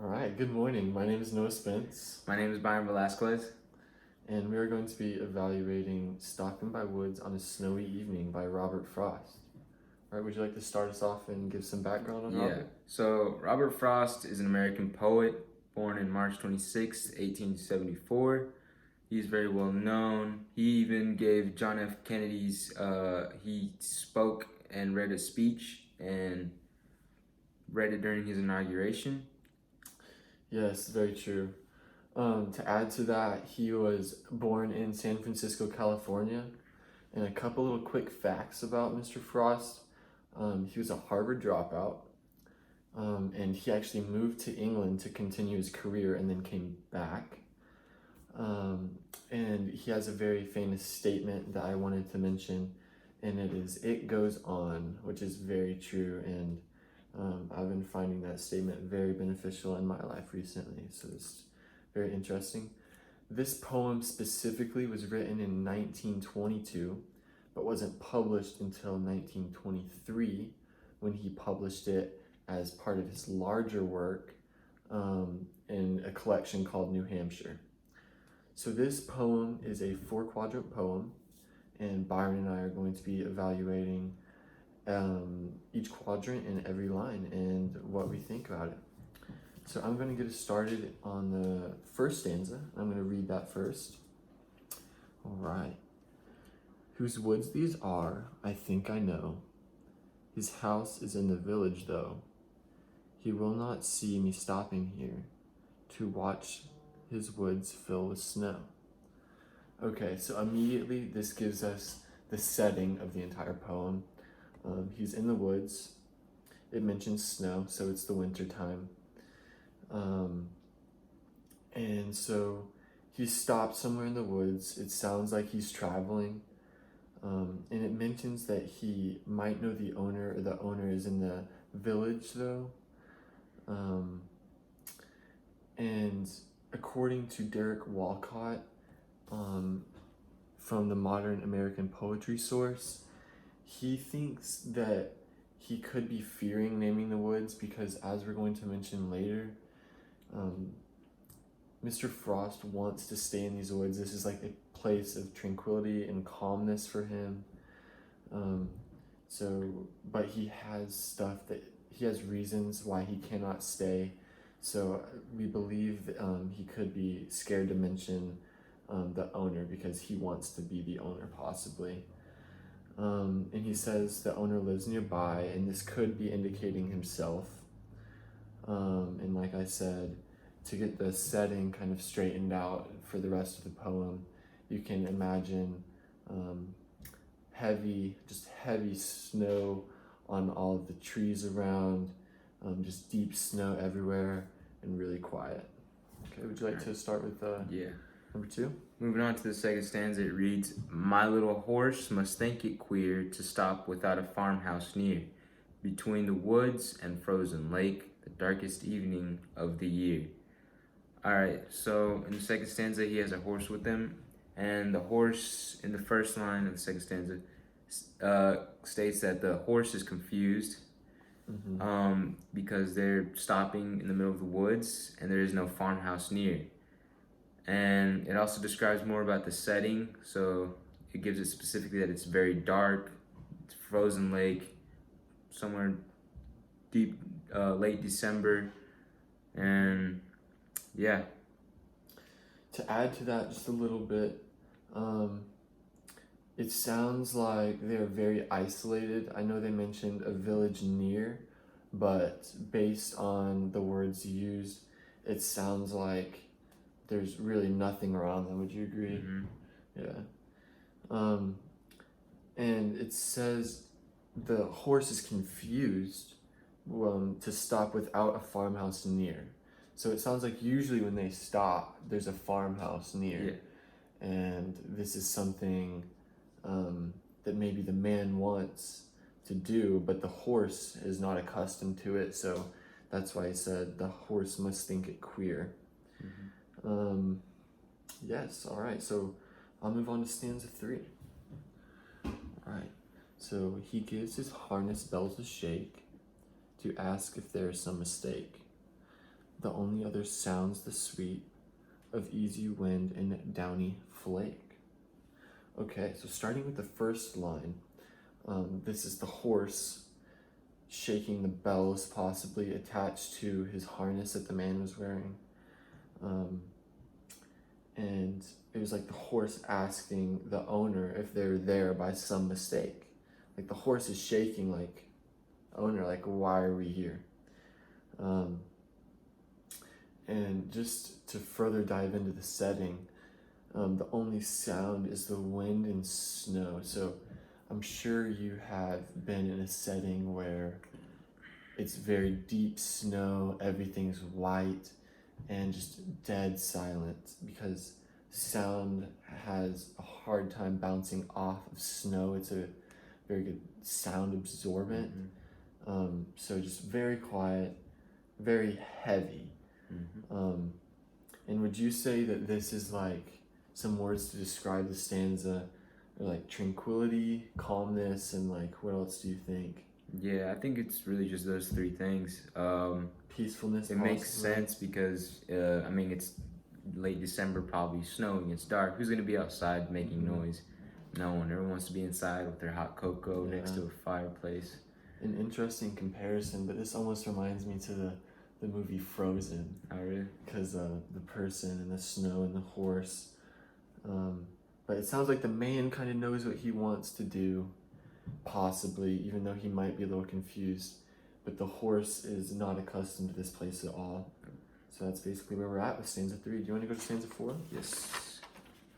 All right, good morning. My name is Noah Spence, My name is Byron Velasquez. and we are going to be evaluating Stockton by Woods on a Snowy Evening by Robert Frost. All right, would you like to start us off and give some background on Robert? So Robert Frost is an American poet born in March 26, 1874. He's very well known. He even gave John F. Kennedy's, he spoke and read a speech and read it during his inauguration. Yes, very true. To add to that, he was born in San Francisco, California. And a couple little quick facts about Mr. Frost. He was a Harvard dropout, and he actually moved to England to continue his career and then came back. And he has a very famous statement that I wanted to mention, and it is, "It goes on," which is very true. And I've been finding that statement very beneficial in my life recently, so it's very interesting. This poem specifically was written in 1922, but wasn't published until 1923 when he published it as part of his larger work in a collection called New Hampshire. So this poem is a 4-quadrant poem, and Byron and I are going to be evaluating each quadrant and every line and what we think about it. So I'm going to get us started on the first stanza. I'm going to read that first. All right. "Whose woods these are, I think I know. His house is in the village, though. He will not see me stopping here to watch his woods fill with snow." Okay, so immediately this gives us the setting of the entire poem. He's in the woods. It mentions snow, so it's the winter time. And so he stopped somewhere in the woods. It sounds like he's traveling. And it mentions that he might know the owner, or the owner is in the village, though. And according to Derek Walcott, from the Modern American Poetry source, he thinks that he could be fearing naming the woods because, as we're going to mention later, Mr. Frost wants to stay in these woods. This is like a place of tranquility and calmness for him. But he has reasons why he cannot stay. So we believe he could be scared to mention the owner because he wants to be the owner, possibly. And he says the owner lives nearby, and this could be indicating himself. And like I said, to get the setting kind of straightened out for the rest of the poem, you can imagine heavy snow on all of the trees around, just deep snow everywhere, and really quiet. Okay, would you like to start with number 2? Moving on to the second stanza, it reads, "My little horse must think it queer to stop without a farmhouse near, between the woods and frozen lake, the darkest evening of the year." All right, so in the second stanza, he has a horse with him, and the horse in the first line of the second stanza states that the horse is confused because they're stopping in the middle of the woods and there is no farmhouse near. And it also describes more about the setting, so it gives it specifically that it's very dark, it's frozen lake, somewhere deep, late December, and yeah. To add to that just a little bit, it sounds like they're very isolated. I know they mentioned a village near, but based on the words used, it sounds like there's really nothing around them. Would you agree? Mm-hmm. Yeah. And it says the horse is confused to stop without a farmhouse near. So it sounds like usually when they stop, there's a farmhouse near. Yeah. And this is something that maybe the man wants to do, but the horse is not accustomed to it. So that's why he said the horse must think it queer. Yes, all right. So I'll move on to stanza 3. All right. So he gives his harness bells a shake to ask if there is some mistake. The only other sounds the sweet of easy wind and downy flake. Okay, so starting with the first line, this is the horse shaking the bells, possibly attached to his harness that the man was wearing. And it was like the horse asking the owner if they're there by some mistake. Like the horse is shaking, like, owner, like, why are we here? And just to further dive into the setting, the only sound is the wind and snow. So I'm sure you have been in a setting where it's very deep snow, everything's white, and just dead silent because sound has a hard time bouncing off of snow. It's a very good sound absorbent. So just very quiet, very heavy. And would you say that this is like some words to describe the stanza, or like tranquility, calmness, and like what else do you think? Yeah, I think it's really just those three things. Peacefulness. It makes sense because I mean it's late December, probably snowing. It's dark. Who's gonna be outside making noise? No one. Everyone wants to be inside with their hot cocoa next to a fireplace. An interesting comparison, but this almost reminds me to the movie Frozen. Oh, really? Because the person and the snow and the horse. But it sounds like the man kind of knows what he wants to do, possibly, even though he might be a little confused. But the horse is not accustomed to this place at all. So that's basically where we're at with stanza 3. Do you want to go to stanza 4? Yes.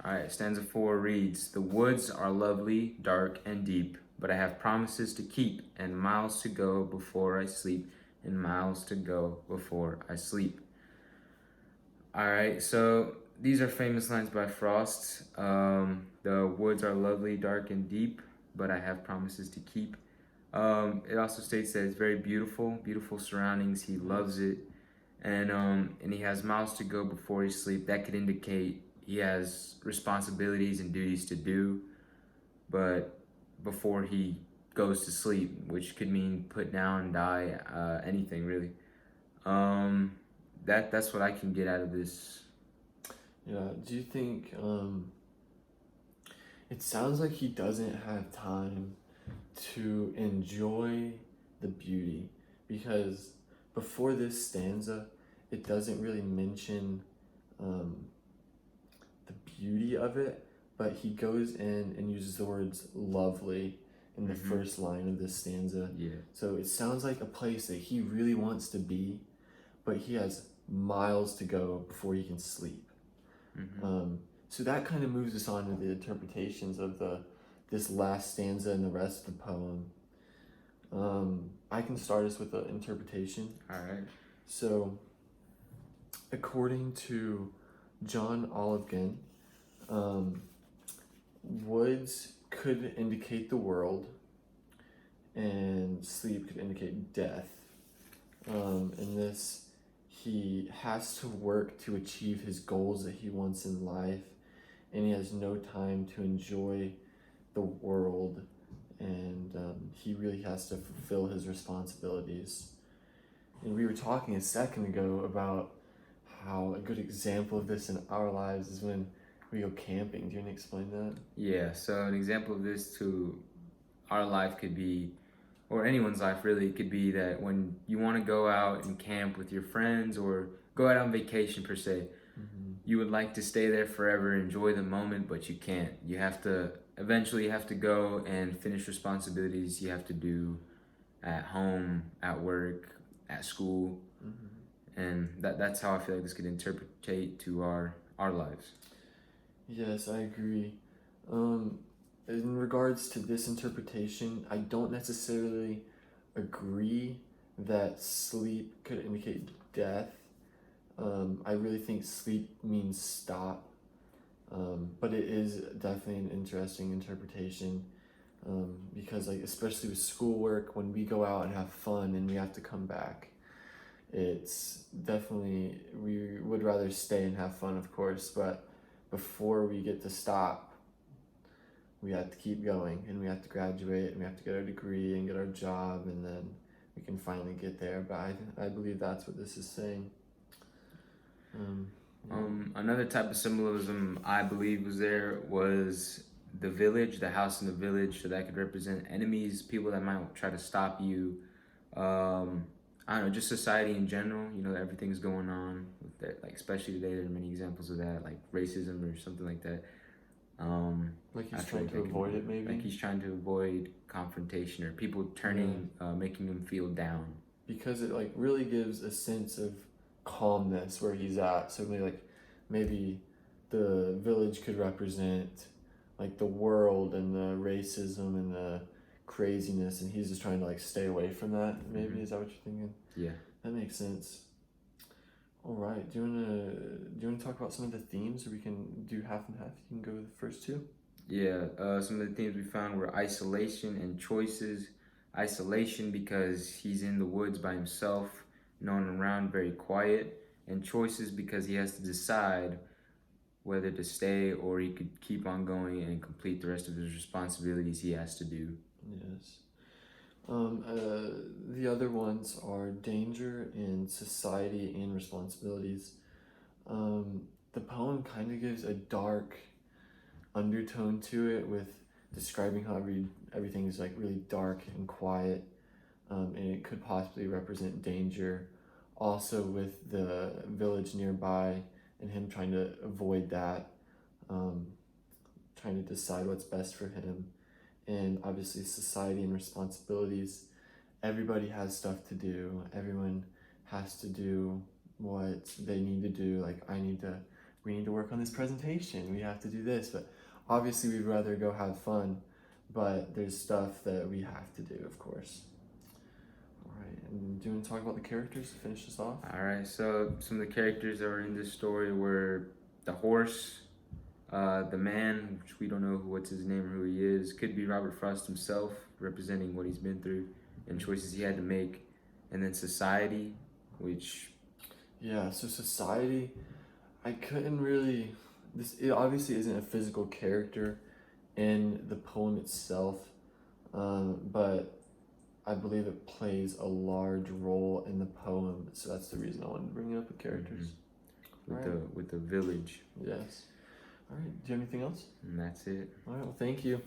All right, stanza 4 reads, "The woods are lovely, dark, and deep, but I have promises to keep, and miles to go before I sleep, and miles to go before I sleep." All right, so these are famous lines by Frost. The woods are lovely, dark, and deep, but I have promises to keep. It also states that it's very beautiful, beautiful surroundings. He loves it, and he has miles to go before he sleep. That could indicate he has responsibilities and duties to do, but before he goes to sleep, which could mean put down, die, anything really. That's what I can get out of this. Yeah. Do you think it sounds like he doesn't have time to enjoy the beauty, because before this stanza it doesn't really mention the beauty of it, but he goes in and uses the words lovely in the first line of this stanza. Yeah. So it sounds like a place that he really wants to be, but he has miles to go before he can sleep. So that kind of moves us on to the interpretations of this last stanza and the rest of the poem. I can start us with the interpretation. All right. So, according to John Olivegan, woods could indicate the world, and sleep could indicate death. In this, he has to work to achieve his goals that he wants in life, and he has no time to enjoy the world, and he really has to fulfill his responsibilities. And we were talking a second ago about how a good example of this in our lives is when we go camping. Do you want to explain that? Yeah, so an example of this to our life could be, or anyone's life really, could be that when you want to go out and camp with your friends or go out on vacation per se, you would like to stay there forever, enjoy the moment, but you can't. You have to, eventually you have to go and finish responsibilities you have to do at home, at work, at school. And that's how I feel like this could interpretate to our lives. Yes, I agree. In regards to this interpretation, I don't necessarily agree that sleep could indicate death. I really think sleep means stop, but it is definitely an interesting interpretation, because like especially with schoolwork, when we go out and have fun and we have to come back, it's definitely, we would rather stay and have fun, of course, but before we get to stop, we have to keep going, and we have to graduate, and we have to get our degree and get our job, and then we can finally get there. But I believe that's what this is saying. Yeah. Another type of symbolism I believe was the village, the house in the village. So that could represent enemies, people that might try to stop you. I don't know, just society in general. You know, everything's going on with that. Like especially today, there are many examples of that, like racism or something like that. Like I he's feel trying to avoid it, maybe. like he's trying to avoid confrontation or people making him feel down. Because it like really gives a sense of calmness where he's at. So maybe the village could represent like the world and the racism and the craziness, and he's just trying to like stay away from that. Maybe is that what you're thinking? Yeah, that makes sense. All right. Do you wanna talk about some of the themes, or we can do half and half? You can go with the first two. yeah. Some of the themes we found were isolation and choices. Isolation because he's in the woods by himself, no one around, very quiet. And choices because he has to decide whether to stay or he could keep on going and complete the rest of his responsibilities he has to do. Yes. The other ones are danger and society and responsibilities. The poem kind of gives a dark undertone to it with describing how everything is like really dark and quiet, and it could possibly represent danger. Also, with the village nearby and him trying to avoid that, um, trying to decide what's best for him, and obviously society and responsibilities. Everybody has stuff to do. Everyone has to do what they need to do. Like we need to work on this presentation. We have to do this, but obviously we'd rather go have fun. But there's stuff that we have to do, of course. All right, and do you want to talk about the characters to finish this off? All right, so some of the characters that were in this story were the horse, the man, which we don't know what's his name or who he is. Could be Robert Frost himself, representing what he's been through and choices he had to make. And then society, which... Yeah, so society, I couldn't really... it obviously isn't a physical character in the poem itself, but I believe it plays a large role in the poem, so that's the reason I wanted to bring it up with characters. With the village. Yes. All right, do you have anything else? And that's it. All right, well, thank you.